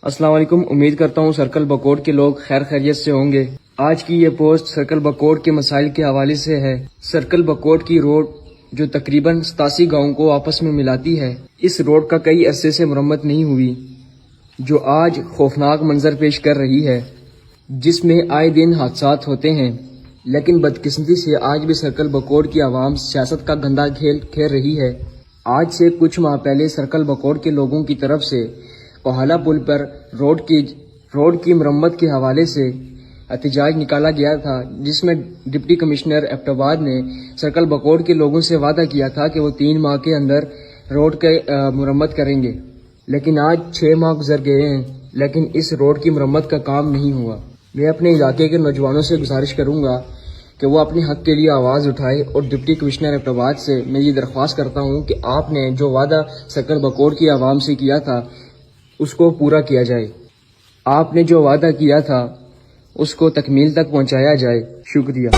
السلام علیکم، امید کرتا ہوں سرکل بکوٹ کے لوگ خیر خیریت سے ہوں گے۔ آج کی یہ پوسٹ سرکل بکوٹ کے مسائل کے حوالے سے ہے۔ سرکل بکوٹ کی روڈ جو تقریباً 87 گاؤں کو آپس میں ملاتی ہے، اس روڈ کا کئی عرصے سے مرمت نہیں ہوئی، جو آج خوفناک منظر پیش کر رہی ہے، جس میں آئے دن حادثات ہوتے ہیں۔ لیکن بدقسمتی سے آج بھی سرکل بکوٹ کی عوام سیاست کا گندا کھیل کھیل رہی ہے۔ آج سے کچھ ماہ پہلے سرکل بکوٹ کے لوگوں کی طرف سے کوہالا پل پر روڈ کی مرمت کے حوالے سے احتجاج نکالا گیا تھا، جس میں ڈپٹی کمشنر ایبٹ آباد نے سرکل بکوٹ کے لوگوں سے وعدہ کیا تھا کہ وہ 3 ماہ کے اندر روڈ کی مرمت کریں گے۔ لیکن آج 6 ماہ گزر گئے ہیں، لیکن اس روڈ کی مرمت کا کام نہیں ہوا۔ میں اپنے علاقے کے نوجوانوں سے گزارش کروں گا کہ وہ اپنے حق کے لیے آواز اٹھائے، اور ڈپٹی کمشنر ایبٹ آباد سے میں یہ درخواست کرتا ہوں کہ آپ نے جو وعدہ سرکل بکوٹ کی عوام سے کیا تھا اس کو پورا کیا جائے۔ آپ نے جو وعدہ کیا تھا اس کو تکمیل تک پہنچایا جائے۔ شکریہ۔